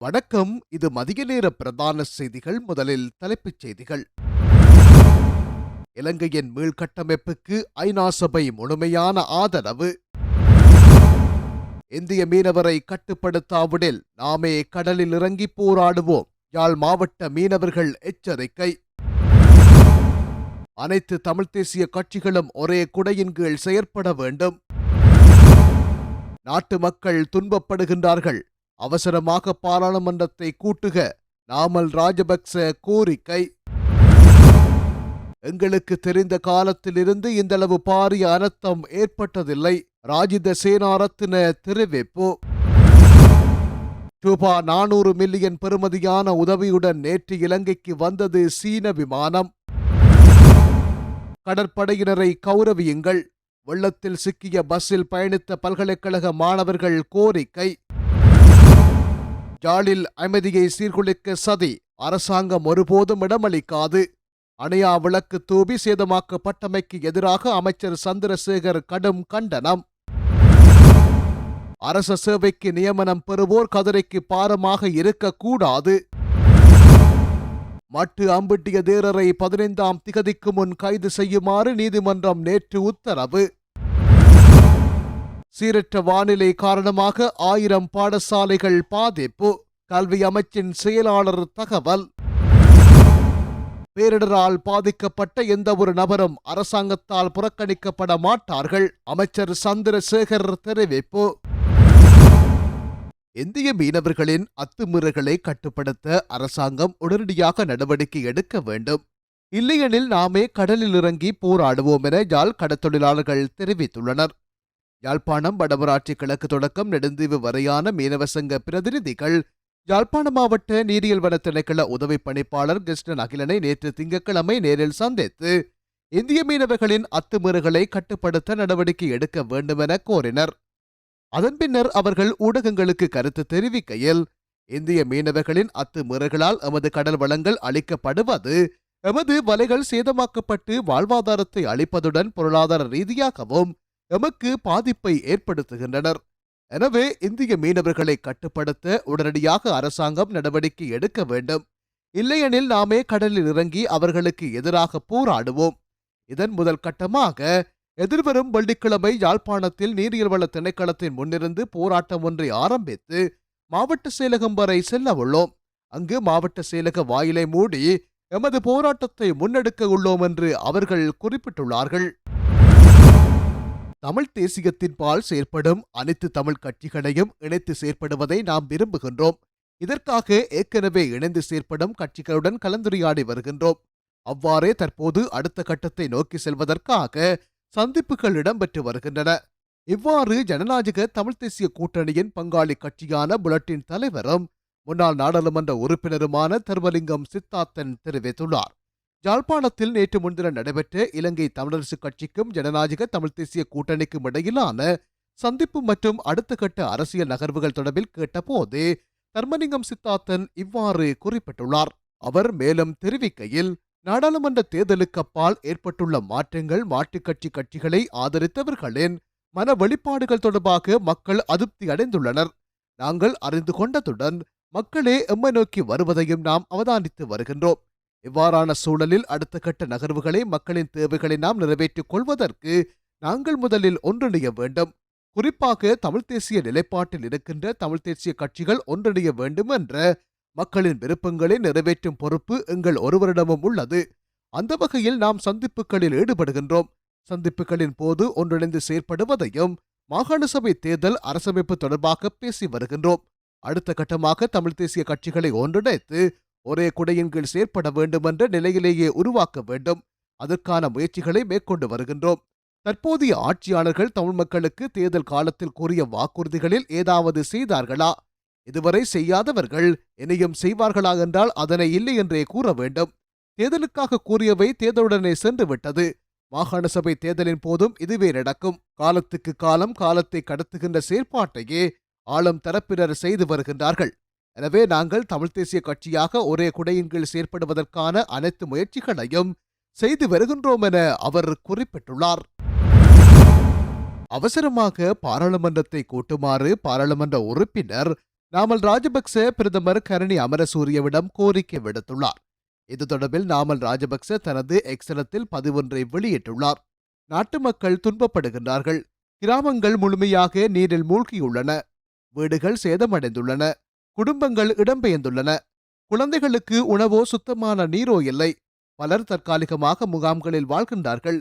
வணக்கம். இது மதிய நேர பிரதான செய்திகள். முதலில் தலைப்புச் செய்திகள். இலங்கையின் மீள்கட்டமைப்புக்கு ஐநா சபை முழுமையான ஆதரவு. இந்திய மீனவரை கட்டுப்படுத்தாவிடில் நாமே கடலில் இறங்கி போராடுவோம். யாழ் மாவட்ட மீனவர்கள் எச்சரிக்கை. அனைத்து தமிழ்த் தேசிய கட்சிகளும் ஒரே குடையின் கீழ் செயற்பட வேண்டும். நாட்டு மக்கள் துன்பப்படுகின்றார்கள். அவசரமாக பாராளுமன்றத்தை கூட்டுக. நாமல் ராஜபக்ச கோரிக்கை. எங்களுக்கு தெரிந்த காலத்திலிருந்து இந்தளவு பாரிய அனர்த்தம் ஏற்பட்டதில்லை. ராஜித சேனாரத்தின தெரிவிப்பு. ரூபா 400 மில்லியன் பெறுமதியான உதவியுடன் நேற்று இலங்கைக்கு வந்தது சீன விமானம். கடற்படையினரை கௌரவியுங்கள். வெள்ளத்தில் சிக்கிய பஸ்ஸில் பயணித்த பல்கலைக்கழக மாணவர்கள் கோரிக்கை. யாழில் அமைதியை சீர்குலைக்க சதி. அரசாங்கம் ஒருபோதும் இடமளிக்காது. அணையா விளக்கு தூவி சேதமாக்கப்பட்டமைக்கு எதிராக அமைச்சர் சந்திரசேகர் கடும் கண்டனம். அரச சேவைக்கு நியமனம் பெறுவோர் கதிரைக்கு பாரமாக இருக்கக்கூடாது. மட்டு அம்பிட்டிய தேரரை 15ஆம் திகதிக்கு முன் கைது செய்யுமாறு நீதிமன்றம் நேற்று உத்தரவு. சீரற்ற வானிலை காரணமாக 1000 பாடசாலைகள் பாதிப்பு. கல்வி அமைச்சின் செயலாளர் தகவல். பேரிடரால் பாதிக்கப்பட்ட எந்தவொரு நபரும் அரசாங்கத்தால் புறக்கணிக்கப்பட மாட்டார்கள். அமைச்சர் சந்திரசேகர் தெரிவிப்பு. இந்திய மீனவர்களின் அத்துமீறல்களை கட்டுப்படுத்த அரசாங்கம் உடனடியாக நடவடிக்கை எடுக்க வேண்டும். இல்லையெனில் நாமே கடலில் இறங்கி போராடுவோம் என யாழ் கடற்தொழிலாளர்கள் தெரிவித்துள்ளனர். யாழ்ப்பாணம் வடமராட்சி கிழக்கு தொடக்கம் நெடுந்தீவு வரையான மீனவ சங்க பிரதிநிதிகள் யாழ்ப்பாணம் மாவட்ட நீரியல் வன திணைக்கள உதவி பணிப்பாளர் கிருஷ்ணன் அகிலனை நேற்று திங்கட்கிழமை நேரில் சந்தித்து இந்திய மீனவர்களின் அத்துமீறல்களை கட்டுப்படுத்த நடவடிக்கை எடுக்க வேண்டும் என கோரினர். அதன் பின்னர் அவர்கள் ஊடகங்களுக்கு கருத்து தெரிவிக்கையில், இந்திய மீனவர்களின் அத்துமீறல்களால் எமது கடல் வளங்கள் அளிக்கப்படுவது, எமது வலைகள் சேதமாக்கப்பட்டு வாழ்வாதாரத்தை அளிப்பதுடன் பொருளாதார ரீதியாகவும் எமக்கு பாதிப்பை ஏற்படுத்துகின்றனர். எனவே இந்திய மீனவர்களை கட்டுப்படுத்த உடனடியாக அரசாங்கம் நடவடிக்கை எடுக்க வேண்டும். இல்லையெனில் நாமே கடலில் இறங்கி அவர்களுக்கு எதிராக போராடுவோம். இதன் முதல் கட்டமாக எதிர்வரும் வெள்ளிக்கிழமை யாழ்ப்பாணத்தில் நீரியல் வள திணைக்களத்தின் முன்னிருந்து போராட்டம் ஒன்றை ஆரம்பித்து மாவட்ட செயலகம் வரை செல்ல உள்ளோம். அங்கு மாவட்ட செயலக வாயிலை மூடி எமது போராட்டத்தை முன்னெடுக்க உள்ளோம் என்று அவர்கள் குறிப்பிட்டுள்ளார்கள். தமிழ் தேசியத்தின் பால் செயற்படும் அனைத்து தமிழ் கட்சிகளையும் இணைத்து செயற்படுவதை நாம் விரும்புகின்றோம். இதற்காக ஏற்கனவே இணைந்து செயற்படும் கட்சிகளுடன் கலந்துரையாடி வருகின்றோம். அவ்வாறே தற்போது அடுத்த கட்டத்தை நோக்கி செல்வதற்காக சந்திப்புகள் இடம்பெற்று வருகின்றன. இவ்வாறு ஜனநாயக தமிழ் தேசிய கூட்டணியின் பங்காளி கட்சியான புலட்டின் தலைவரும் முன்னாள் நாடாளுமன்ற உறுப்பினருமான தர்மலிங்கம் சித்தார்த்தன் தெரிவித்துள்ளார். யாழ்ப்பாணத்தில் நேற்று முன்தினம் நடைபெற்ற இலங்கை தமிழரசு கட்சிக்கும் ஜனநாயக தமிழ் தேசிய கூட்டணிக்கும் இடையிலான சந்திப்பு மற்றும் அடுத்த கட்ட அரசியல் நகர்வுகள் தொடர்பில் கேட்டபோது தர்மலிங்கம் சித்தார்த்தன் இவ்வாறு குறிப்பிட்டுள்ளார். அவர் மேலும் தெரிவிக்கையில், நாடாளுமன்ற தேர்தலுக்கு அப்பால் ஏற்பட்டுள்ள மாற்றங்கள் மாற்றுக் கட்சிகளை ஆதரித்தவர்களின் மன வெளிப்பாடுகள் தொடர்பாக மக்கள் அதிருப்தி அடைந்துள்ளனர். நாங்கள் அறிந்து கொண்டதுடன் மக்களே எம்மை நோக்கி வருவதையும் நாம் அவதானித்து வருகின்றோம். இவ்வாறான சூழலில் அடுத்த கட்ட நகர்வுகளை மக்களின் தேவைகளை நாம் நிறைவேற்றிக் கொள்வதற்கு நாங்கள் முதலில் ஒன்றிணைய வேண்டும். குறிப்பாக தமிழ்த் தேசிய நிலைப்பாட்டில் இருக்கின்ற தமிழ்த் தேசிய கட்சிகள் ஒன்றிணைய வேண்டும் என்ற மக்களின் விருப்பங்களை நிறைவேற்றும் பொறுப்பு எங்கள் ஒருவரிடமும் உள்ளது. அந்த வகையில் நாம் சந்திப்புகளில் ஈடுபடுகின்றோம். சந்திப்புகளின் போது ஒன்றிணைந்து செயற்படுவதையும் மாகாண சபை தேர்தல் அரசமைப்பு தொடர்பாக பேசி வருகின்றோம். அடுத்த கட்டமாக தமிழ் தேசிய கட்சிகளை ஒன்றிணைத்து ஒரே குடையின் கீழ் செயற்பட வேண்டும் என்ற நிலையிலேயே உருவாக்க வேண்டும். அதற்கான முயற்சிகளை மேற்கொண்டு வருகின்றோம். தற்போதைய ஆட்சியாளர்கள் தமிழ் மக்களுக்கு தேர்தல் காலத்தில் கூறிய வாக்குறுதிகளில் ஏதாவது செய்தார்களா? இதுவரை செய்யாதவர்கள் இனியும் செய்வார்களா என்றால் அதனை இல்லை என்றே கூற வேண்டும். தேர்தலுக்காக கூறியவை தேர்தலுடனே சென்று விட்டது. மாகாண சபை தேர்தலின் போதும் இதுவே நடக்கும். காலத்துக்கு காலம் காலத்தை கடத்துகின்ற செயற்பாட்டையே ஆளும் தரப்பினர் செய்து வருகின்றார்கள். எனவே நாங்கள் தமிழ்த் தேசிய கட்சியாக ஒரே குடையின் கீழ் செயற்படுவதற்கான அனைத்து முயற்சிகளையும் செய்து வருகின்றோம் என அவர் குறிப்பிட்டுள்ளார். அவசரமாக பாராளுமன்றத்தை கூட்டுமாறு பாராளுமன்ற உறுப்பினர் நாமல் ராஜபக்ச பிரதமர் கரணி அமரசூரியவிடம் கோரிக்கை விடுத்துள்ளார். இது தொடர்பில் நாமல் ராஜபக்ச தனது எக்ஸலத்தில் பதிவொன்றை வெளியிட்டுள்ளார். நாட்டு மக்கள் துன்பப்படுகின்றார்கள். கிராமங்கள் முழுமையாக நீரில் மூழ்கியுள்ளன. வீடுகள் சேதமடைந்துள்ளன. குடும்பங்கள் இடம்பெயர்ந்துள்ளன. குழந்தைகளுக்கு உணவோ சுத்தமான நீரோ இல்லை. பலர் தற்காலிகமாக முகாம்களில் வாழ்கின்றார்கள்.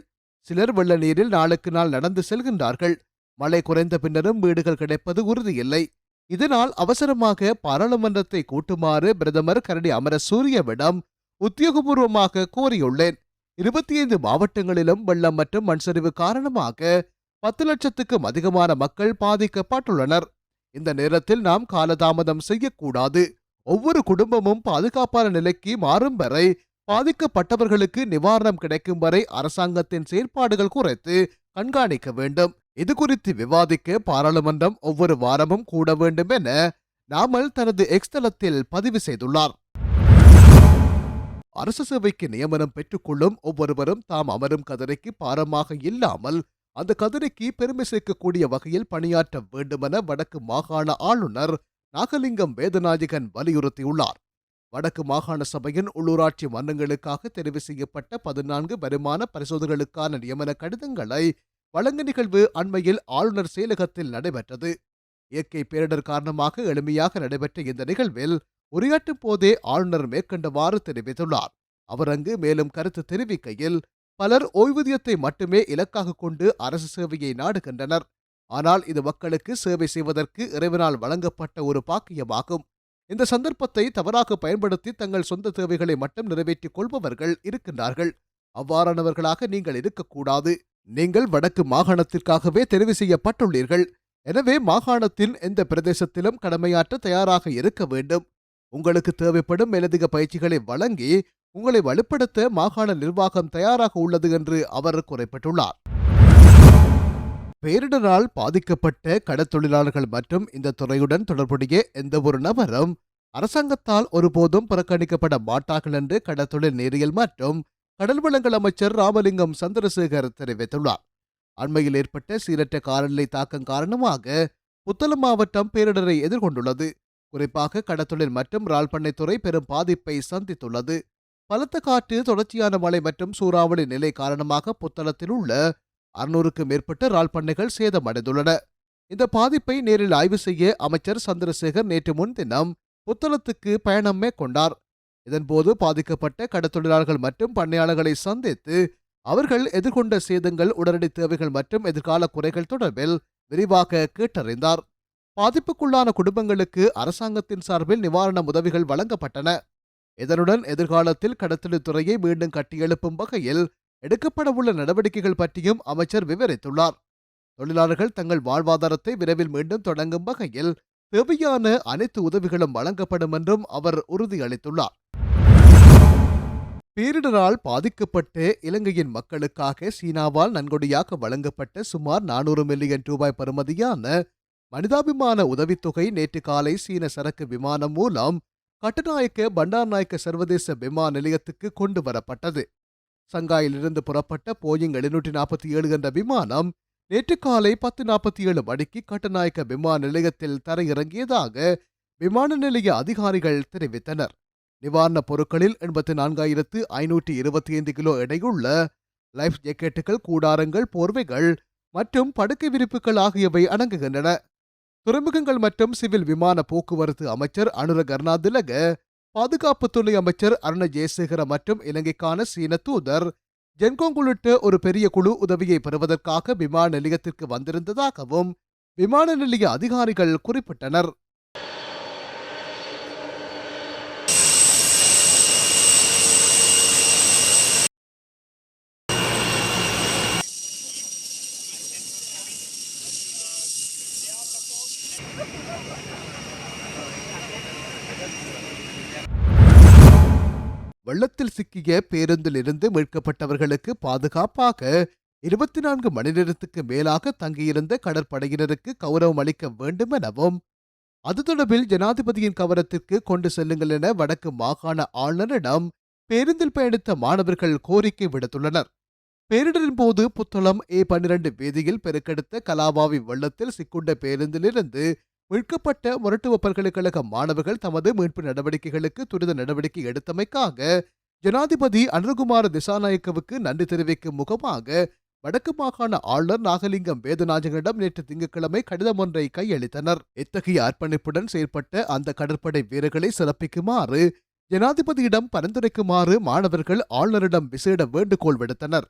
சிலர் வெள்ள நீரில் நாளுக்கு நாள் நடந்து செல்கின்றார்கள். மழை குறைந்த பின்னரும் வீடுகள் கிடைப்பது உறுதியில்லை. இதனால் அவசரமாக பாராளுமன்றத்தை கூட்டுமாறு பிரதமர் கரணி அமரசூரியவிடம் உத்தியோகபூர்வமாக கோரியுள்ளேன். 25 மாவட்டங்களிலும் வெள்ளம் மற்றும் மண்சரிவு காரணமாக 10 லட்சத்துக்கும் அதிகமான மக்கள் பாதிக்கப்பட்டுள்ளனர். இந்த நேரத்தில் நாம் காலதாமதம் செய்யக்கூடாது. ஒவ்வொரு குடும்பமும் பாதுகாப்பான நிலைக்கு மாறும் வரை, பாதிக்கப்பட்டவர்களுக்கு நிவாரணம் கிடைக்கும் வரை அரசாங்கத்தின் செயற்பாடுகள் குறித்து கண்காணிக்க வேண்டும். இது குறித்து விவாதிக்க பாராளுமன்றம் ஒவ்வொரு வாரமும் கூட வேண்டும் என நாமல் தனது எக்ஸ் தளத்தில் பதிவு செய்துள்ளார். அரசு சேவைக்கு நியமனம் பெற்றுக்கொள்ளும் ஒவ்வொருவரும் தாம் அமரும் கதிரைக்கு பாரமாக இல்லாமல் அந்த கதிரைக்கு பெருமை சேர்க்கக்கூடிய வகையில் பணியாற்ற வேண்டுமென வடக்கு மாகாண ஆளுநர் நாகலிங்கம் வேதநாயகன் வலியுறுத்தியுள்ளார். வடக்கு மாகாண சபையின் உள்ளூராட்சி மன்றங்களுக்காக தெரிவு செய்யப்பட்ட 14 வருமான பரிசோதனைகளுக்கான நியமன கடிதங்களை வழங்கும் நிகழ்வு அண்மையில் ஆளுநர் செயலகத்தில் நடைபெற்றது. இயற்கை பேரிடர் காரணமாக எளிமையாக நடைபெற்ற இந்த நிகழ்வில் உரையாற்றும் போதே ஆளுநர் மேற்கண்டவாறு தெரிவித்துள்ளார். அவர் அங்கு மேலும் கருத்து தெரிவிக்கையில், பலர் ஓய்வூதியத்தை மட்டுமே இலக்காக கொண்டு அரசு சேவையை நாடுகின்றனர். ஆனால் இது மக்களுக்கு சேவை செய்வதற்கு இறைவனால் வழங்கப்பட்ட ஒரு பாக்கியமாகும். இந்த சந்தர்ப்பத்தை தவறாக பயன்படுத்தி தங்கள் சொந்த தேவைகளை மட்டும் நிறைவேற்றிக் கொள்பவர்கள் இருக்கின்றார்கள். அவ்வாறானவர்களாக நீங்கள் இருக்கக்கூடாது. நீங்கள் வடக்கு மாகாணத்திற்காகவே தெரிவு செய்யப்பட்டுள்ளீர்கள். எனவே மாகாணத்தின் எந்த பிரதேசத்திலும் கடமையாற்ற தயாராக இருக்க வேண்டும். உங்களுக்கு தேவைப்படும் மேலதிக பயிற்சிகளை வழங்கி உங்களை வலுப்படுத்த மாகாண நிர்வாகம் தயாராக உள்ளது என்று அவர் குறிப்பிட்டுள்ளார். பேரிடரால் பாதிக்கப்பட்ட கடற்தொழிலாளர்கள் மற்றும் இந்த துறையுடன் தொடர்புடைய எந்தவொரு நபரும் அரசாங்கத்தால் ஒருபோதும் புறக்கணிக்கப்பட மாட்டார்கள் என்று கடற்தொழில் நீரியல் மற்றும் கடல் வளங்கள் அமைச்சர் ராமலிங்கம் சந்திரசேகர் தெரிவித்துள்ளார். அண்மையில் ஏற்பட்ட சீரற்ற காலநிலை தாக்கம் காரணமாக புத்தளம் மாவட்டம் பேரிடரை எதிர்கொண்டுள்ளது. குறிப்பாக கடற்தொழில் மற்றும் இறால்பண்ணைத்துறை பெரும் பாதிப்பை சந்தித்துள்ளது. பலத்த காற்று, தொடர்ச்சியான மழை மற்றும் சூறாவளி நிலை காரணமாக புத்தளத்தில் உள்ள 600க்கும் மேற்பட்ட இறால்பண்ணைகள் சேதமடைந்துள்ளன. இந்த பாதிப்பை நேரில் ஆய்வு செய்ய அமைச்சர் சந்திரசேகர் நேற்று முன்தினம் புத்தளத்துக்கு பயணம் மேற்கொண்டார். இதன்போது பாதிக்கப்பட்ட கடற்தொழிலாளர்கள் மற்றும் பண்ணையாளர்களை சந்தித்து அவர்கள் எதிர்கொண்ட சேதங்கள், உடனடி தேவைகள் மற்றும் எதிர்கால குறைகள் தொடர்பில் விரிவாக கேட்டறிந்தார். பாதிப்புக்குள்ளான குடும்பங்களுக்கு அரசாங்கத்தின் சார்பில் நிவாரண உதவிகள் வழங்கப்பட்டன. இதனுடன் எதிர்காலத்தில் கடற்தொழில் துறையை மீண்டும் கட்டியெழுப்பும் வகையில் எடுக்கப்படவுள்ள நடவடிக்கைகள் பற்றியும் அமைச்சர் விவரித்துள்ளார். தொழிலாளர்கள் தங்கள் வாழ்வாதாரத்தை விரைவில் மீண்டும் தொடங்கும் வகையில் தேவையான அனைத்து உதவிகளும் வழங்கப்படும் என்றும் அவர் உறுதியளித்துள்ளார். பேரிடரால் பாதிக்கப்பட்ட இலங்கையின் மக்களுக்காக சீனாவால் நன்கொடையாக வழங்கப்பட்ட சுமார் 400 மில்லியன் ரூபாய் பெறுமதியான மனிதாபிமான உதவித்தொகை நேற்று காலை சீன சரக்கு விமானம் மூலம் கட்டுநாயக்க பண்டார்நாயக்க சர்வதேச விமான நிலையத்துக்கு கொண்டு வரப்பட்டது. சங்காயிலிருந்து புறப்பட்ட போயிங் 747 என்ற விமானம் நேற்று காலை 10:47 மணிக்கு கட்டுநாயக்க விமான நிலையத்தில் தரையிறங்கியதாக விமான நிலைய அதிகாரிகள் தெரிவித்தனர். நிவாரணப் பொருட்களில் 84,525 கிலோ எடையுள்ள லைஃப் ஜாக்கெட்டுகள், கூடாரங்கள், போர்வைகள் மற்றும் படுக்கை விரிப்புகள் ஆகியவை அடங்குகின்றன. துறைமுகங்கள் மற்றும் சிவில் விமான போக்குவரத்து அமைச்சர் அனுர கர்ணாதிலக, பாதுகாப்புத்துறை அமைச்சர் அருண ஜெயசேகர மற்றும் இலங்கைக்கான சீன தூதர் ஜென்கோங் உள்ளிட்ட ஒரு பெரிய குழு உதவியை பெறுவதற்காக விமான நிலையத்திற்கு வந்திருந்ததாகவும் விமான நிலைய அதிகாரிகள் குறிப்பிட்டனர். வெள்ளத்தில் சிக்கிய பேருந்தில் இருந்து மீட்கப்பட்டவர்களுக்கு பாதுகாப்பாக 24 மணி நேரத்துக்கு மேலாக தங்கியிருந்த கடற்படையினருக்கு கௌரவம் அளிக்க வேண்டும் எனவும் அது தொடர்பில் ஜனாதிபதியின் கவனத்திற்கு கொண்டு செல்லுங்கள் என வடக்கு மாகாண ஆளுநரிடம் பேருந்தில் பயணித்த மாணவர்கள் கோரிக்கை விடுத்துள்ளனர். பேரிடரின் போது புத்தளம் A12 வீதியில் பெருக்கெடுத்த கலாவாவி வெள்ளத்தில் சிக்குண்ட பேருந்திலிருந்து மீட்கப்பட்ட மொரட்டுவ பல்கலைக்கழக மாணவர்கள் தமது மீட்பு நடவடிக்கைகளுக்கு துரித நடவடிக்கை எடுத்தமைக்காக ஜனாதிபதி அனுரகுமார திசாநாயக்கவுக்கு நன்றி தெரிவிக்கும் முகமாக வடக்கு மாகாண ஆளுநர் நாகலிங்கம் வேதநாயகனிடம் நேற்று திங்கட்கிழமை கடிதம் ஒன்றை கையளித்தனர். இத்தகைய அர்ப்பணிப்புடன் செயற்பட்ட அந்த கடற்படை வீரர்களை சிறப்பிக்குமாறு ஜனாதிபதியிடம் பரிந்துரைக்குமாறு மாணவர்கள் ஆளுநரிடம் விசேட வேண்டுகோள் விடுத்தனர்.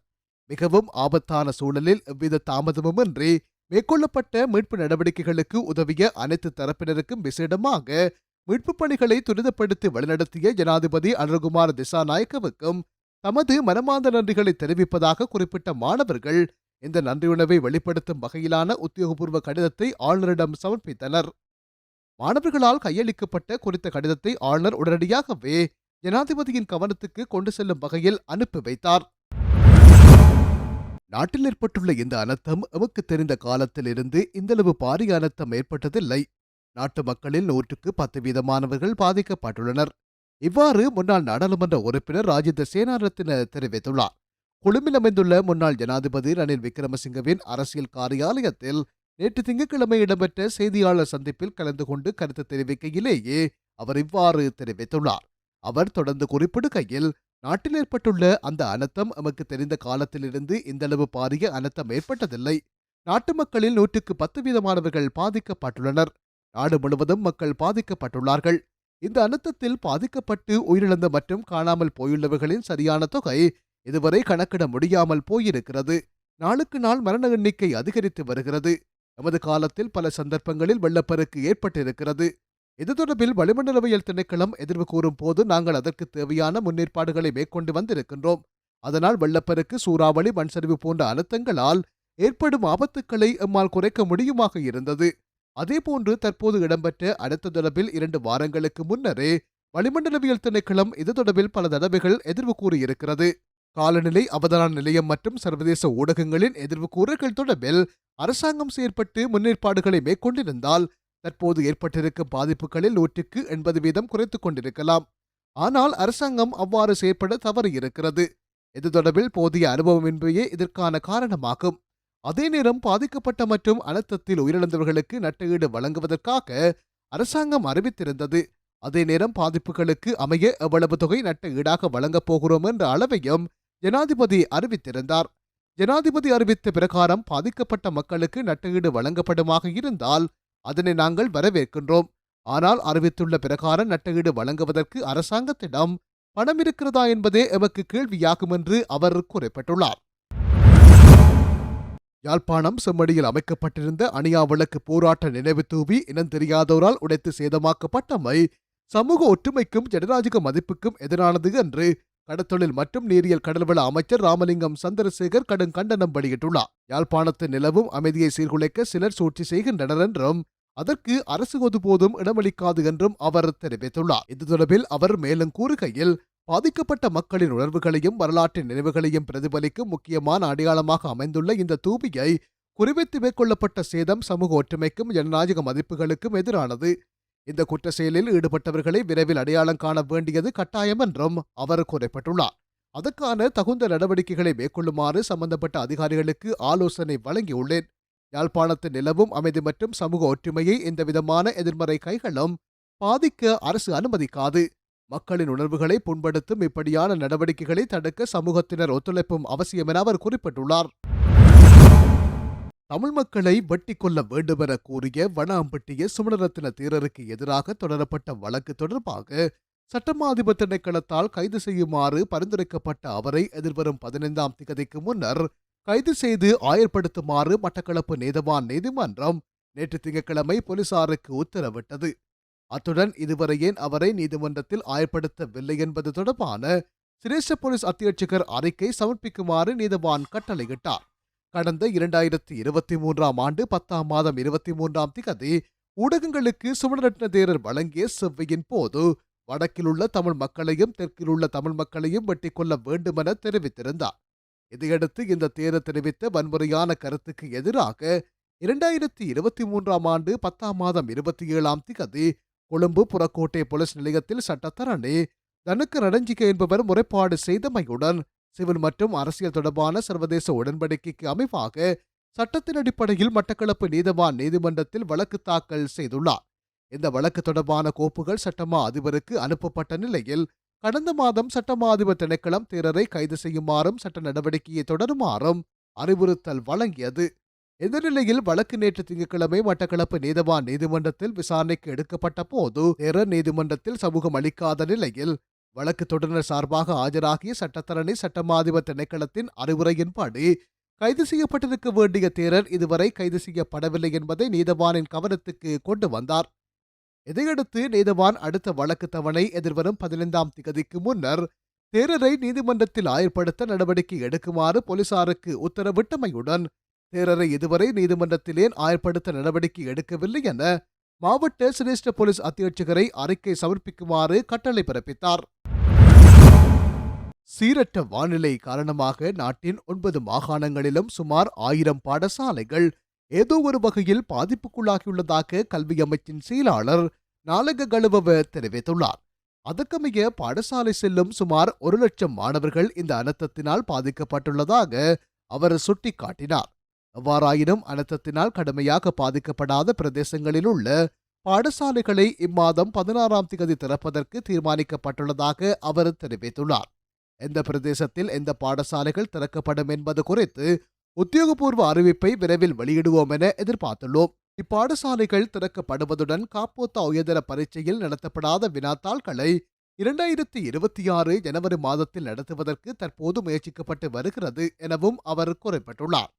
மிகவும் ஆபத்தான சூழலில் எவ்வித தாமதமுமின்றி மேற்கொள்ளப்பட்ட மீட்பு நடவடிக்கைகளுக்கு உதவிய அனைத்து தரப்பினருக்கும் விசேடமாக மீட்புப் பணிகளை துரிதப்படுத்தி வழிநடத்திய ஜனாதிபதி அனுரகுமார திசாநாயக்கவுக்கும் தமது மனமார்ந்த நன்றிகளை தெரிவிப்பதாக குறிப்பிட்ட மாணவர்கள் இந்த நன்றியுணர்வை வெளிப்படுத்தும் வகையிலான உத்தியோகபூர்வ கடிதத்தை ஆளுநரிடம் சமர்ப்பித்தனர். மாணவர்களால் கையளிக்கப்பட்ட குறித்த கடிதத்தை ஆளுநர் உடனடியாகவே ஜனாதிபதியின் கவனத்துக்கு கொண்டு செல்லும் வகையில் அனுப்பி வைத்தார். நாட்டில் ஏற்பட்டுள்ள இந்த அனர்த்தம் எமக்கு தெரிந்த காலத்தில் இருந்து இந்தளவு பாரிய அனர்த்தம் ஏற்பட்டதில்லை. நாட்டு மக்களில் 100% பாதிக்கப்பட்டுள்ளனர். இவ்வாறு முன்னாள் நாடாளுமன்ற உறுப்பினர் ராஜித சேனாரத்ன தெரிவித்துள்ளார். கொழும்பில் அமைந்துள்ள முன்னாள் ஜனாதிபதி ரணில் விக்ரமசிங்கவின் அரசியல் காரியாலயத்தில் நேற்று திங்கட்கிழமை இடம்பெற்ற செய்தியாளர் சந்திப்பில் கலந்து கொண்டு கருத்து தெரிவிக்கையிலேயே அவர் இவ்வாறு தெரிவித்துள்ளார். அவர் தொடர்ந்து குறிப்பிடுகையில், நாட்டில் ஏற்பட்டுள்ள அந்த அனர்த்தம் எமக்கு தெரிந்த காலத்திலிருந்து இந்தளவு பாரிய அனர்த்தம் ஏற்பட்டதில்லை. நாட்டு மக்களில் 110% பாதிக்கப்பட்டுள்ளனர். நாடு முழுவதும் மக்கள் பாதிக்கப்பட்டுள்ளார்கள். இந்த அனர்த்தத்தில் பாதிக்கப்பட்டு உயிரிழந்த மற்றும் காணாமல் போயுள்ளவர்களின் சரியான தொகை இதுவரை கணக்கிட முடியாமல் போயிருக்கிறது. நாளுக்கு நாள் மரண எண்ணிக்கை அதிகரித்து வருகிறது. எமது காலத்தில் பல சந்தர்ப்பங்களில் வெள்ளப்பெருக்கு ஏற்பட்டிருக்கிறது. இது தொடர்பில் வளிமண்டலவியல் திணைக்களம் எதிர்வு கூறும் போது நாங்கள் அதற்கு தேவையான முன்னேற்பாடுகளை மேற்கொண்டு வந்திருக்கின்றோம். அதனால் வெள்ளப்பெருக்கு, சூறாவளி, மண்சரிவு போன்ற அனர்த்தங்களால் ஏற்படும் ஆபத்துக்களை எம்மால் குறைக்க முடியுமாக இருந்தது. அதேபோன்று தற்போது இடம்பெற்ற அடுத்த தொடர்பில் 2 வாரங்களுக்கு முன்னரே வளிமண்டலவியல் திணைக்களம் இது தொடர்பில் பல தடவைகள் எதிர்வு கூறியிருக்கிறது. காலநிலை அவதான நிலையம் மற்றும் சர்வதேச ஊடகங்களின் எதிர்வு கூறல்கள் தொடர்பில் அரசாங்கம் செயற்பட்டு முன்னேற்பாடுகளை மேற்கொண்டிருந்தால் தற்போது ஏற்பட்டிருக்கும் பாதிப்புகளில் 180% குறைத்துக் கொண்டிருக்கலாம். ஆனால் அரசாங்கம் அவ்வாறு செயற்பட தவறியிருக்கிறது. இது தொடர்பில் போதிய அனுபவமின்மையே இதற்கான காரணமாகும். அதே நேரம் பாதிக்கப்பட்ட மற்றும் அனர்த்தத்தில் உயிரிழந்தவர்களுக்கு நட்டஈடு வழங்குவதற்காக அரசாங்கம் அறிவித்திருந்தது. அதே நேரம் பாதிப்புகளுக்கு அமைய எவ்வளவு தொகை நட்ட ஈடாக வழங்கப் போகிறோம் என்ற அளவையும் ஜனாதிபதி அறிவித்திருந்தார். ஜனாதிபதி அறிவித்த பிரகாரம் பாதிக்கப்பட்ட மக்களுக்கு நட்டஈடு வழங்கப்படுமாக இருந்தால் அதனை நாங்கள் வரவேற்கின்றோம். ஆனால் அறிவித்துள்ள பிரகாரம் நட்டஈடு வழங்குவதற்கு அரசாங்கத்திடம் பணம் இருக்கிறதா என்பதே எமக்கு கேள்வியாகும் என்று அவர் குறிப்பிட்டுள்ளார். யாழ்ப்பாணம் செம்மடியில் அமைக்கப்பட்டிருந்த அணியா விளக்கு போராட்ட நினைவு தூவி இனம் தெரியாதோரால் உடைத்து சேதமாக்கப்பட்டமை சமூக ஒற்றுமைக்கும் ஜனநாயக மதிப்புக்கும் எதிரானது என்று கடத்தொழில் மற்றும் நீரியல் கடல்வள அமைச்சர் ராமலிங்கம் சந்திரசேகர் கடும் கண்டனம் வெளியிட்டுள்ளார். யாழ்ப்பாணத்தின் நிலவும் அமைதியை சீர்குலைக்க சிலர் சூழ்ச்சி செய்கின்றனர் என்றும் அதற்கு அரசு ஒருபோதும் இடமளிக்காது என்றும் அவர் தெரிவித்துள்ளார். இது தொடர்பில் அவர் மேலும் கூறுகையில், பாதிக்கப்பட்ட மக்களின் உணர்வுகளையும் வரலாற்றின் நினைவுகளையும் பிரதிபலிக்கும் முக்கியமான அடையாளமாக அமைந்துள்ள இந்த தூபியை குறிவைத்து மேற்கொள்ளப்பட்ட சேதம் சமூக ஒற்றுமைக்கும் ஜனநாயக மதிப்புகளுக்கும் எதிரானது. இந்த குற்ற செயலில் ஈடுபட்டவர்களை விரைவில் அடையாளம் காண வேண்டியது கட்டாயம் என்றும் அவர் குறிப்பிட்டுள்ளார். அதற்கான தகுந்த நடவடிக்கைகளை மேற்கொள்ளுமாறு சம்பந்தப்பட்ட அதிகாரிகளுக்கு ஆலோசனை வழங்கியுள்ளேன். யாழ்ப்பாணத்தின் நிலவும் அமைதி மற்றும் சமூக ஒற்றுமையை எந்தவிதமான எதிர்மறை கைகளும் பாதிக்க அரசு அனுமதிக்காது. மக்களின் உணர்வுகளை புண்படுத்தும் இப்படியான நடவடிக்கைகளை தடுக்க சமூகத்தினர் ஒத்துழைப்பும் அவசியம் என அவர் குறிப்பிட்டுள்ளார். தமிழ் மக்களை வெட்டி கொள்ள வேண்டுமென கூறிய வனாம்பட்டிய சுமணரத்தின தேரருக்கு எதிராக தொடரப்பட்ட வழக்கு தொடர்பாக சட்டமாதிப திணைக்களத்தால் கைது செய்யுமாறு பரிந்துரைக்கப்பட்ட அவரை எதிர்வரும் 15ஆம் திகதிக்கு முன்னர் கைது செய்து ஆயர்படுத்துமாறு மட்டக்களப்பு நீதவான் நீதிமன்றம் நேற்று திங்கட்கிழமை போலீசாருக்கு உத்தரவிட்டது. அத்துடன் இதுவரை ஏன் அவரை நீதிமன்றத்தில் ஆயர்படுத்தவில்லை என்பது தொடர்பான சிரேஷ்ட போலீஸ் அத்தியட்சகர் அறிக்கை சமர்ப்பிக்குமாறு நீதவான் கட்டளையிட்டார். கடந்த 2023ஆம் ஆண்டு 10ஆம் மாதம் 23ஆம் திகதி ஊடகங்களுக்கு சுமணரட்ன தேரர் வழங்கிய செவ்வையின் போது வடக்கில் உள்ள தமிழ் மக்களையும் தெற்கில் உள்ள தமிழ் மக்களையும் வெட்டி கொள்ள வேண்டுமென தெரிவித்திருந்தார். இதையடுத்து இந்த தேரர் தெரிவித்த வன்முறையான கருத்துக்கு எதிராக 2023ஆம் ஆண்டு 10ஆம் மாதம் 27ஆம் திகதி கொழும்பு புறக்கோட்டை போலீஸ் நிலையத்தில் சட்டத்தரணி தனுக்க நடஞ்சிக என்பவர் முறைப்பாடு செய்தமையுடன் சிவில் மற்றும் அரசியல் தொடர்பான சர்வதேச உடன்படிக்கைக்கு அமைவாக சட்டத்தின் அடிப்படையில் மட்டக்களப்பு நீதவான் நீதிமன்றத்தில் வழக்கு தாக்கல் செய்துள்ளார். இந்த வழக்கு தொடர்பான கோப்புகள் சட்டமா அதிபருக்கு அனுப்பப்பட்ட நிலையில் கடந்த மாதம் சட்டமா அதிபர் திணைக்களம் தேரரை கைது செய்யுமாறும் சட்ட நடவடிக்கையை தொடருமாறும் அறிவுறுத்தல் வழங்கியது. இந்த நிலையில் வழக்கு நேற்று திங்கட்கிழமை மட்டக்களப்பு நீதவான் நீதிமன்றத்தில் விசாரணைக்கு எடுக்கப்பட்ட போது தேரர் நீதிமன்றத்தில் சமூகம் அளிக்காத நிலையில் வழக்கு தொடரினர் சார்பாக ஆஜராகிய சட்டத்தரணி சட்டமாதிபர் திணைக்களத்தின் அறிவுரையின்படி கைது செய்யப்பட்டிருக்க வேண்டிய தேரர் இதுவரை கைது செய்யப்படவில்லை என்பதை நீதவானின் கவனத்துக்கு கொண்டு வந்தார். இதையடுத்து நீதவான் அடுத்த வழக்கு தவணை எதிர்வரும் 15ஆம் திகதிக்கு முன்னர் தேரரை நீதிமன்றத்தில் ஆயர்படுத்த நடவடிக்கை எடுக்குமாறு போலீசாருக்கு உத்தரவிட்டமையுடன் தேரரை இதுவரை நீதிமன்றத்திலே ஆயர்படுத்த நடவடிக்கை எடுக்கவில்லை என மாவட்ட சிரேஷ்ட போலீஸ் அத்தியட்சகரை அறிக்கை சமர்ப்பிக்குமாறு கட்டளை பிறப்பித்தார். சீரற்ற வானிலை காரணமாக நாட்டின் 9 மாகாணங்களிலும் சுமார் 1000 பாடசாலைகள் ஏதோ ஒரு வகையில் பாதிப்புக்குள்ளாகியுள்ளதாக கல்வி அமைச்சின் செயலாளர் நாலக கழுவவ தெரிவித்துள்ளார். அதற்கமைய பாடசாலை செல்லும் சுமார் 1 லட்சம் மாணவர்கள் இந்த அனர்த்தத்தினால் பாதிக்கப்பட்டுள்ளதாக அவர் சுட்டிக்காட்டினார். எவ்வாறாயினும் அனர்த்தத்தினால் கடுமையாக பாதிக்கப்படாத பிரதேசங்களில் உள்ள பாடசாலைகளை இம்மாதம் 16ஆம் திகதி திறப்பதற்கு தீர்மானிக்கப்பட்டுள்ளதாக அவர் தெரிவித்துள்ளார். எந்த பிரதேசத்தில் எந்த பாடசாலைகள் திறக்கப்படும் என்பது குறித்து உத்தியோகபூர்வ அறிவிப்பை விரைவில் வெளியிடுவோம் என எதிர்பார்த்துள்ளோம். இப்பாடசாலைகள் திறக்கப்படுவதுடன் காப்போத்தா உயர்தர பரீட்சையில் நடத்தப்படாத வினாத்தாள்களை 2026 ஜனவரி மாதத்தில் நடத்துவதற்கு தற்போது முயற்சிக்கப்பட்டு வருகிறது எனவும் அவர் குறிப்பிட்டுள்ளார்.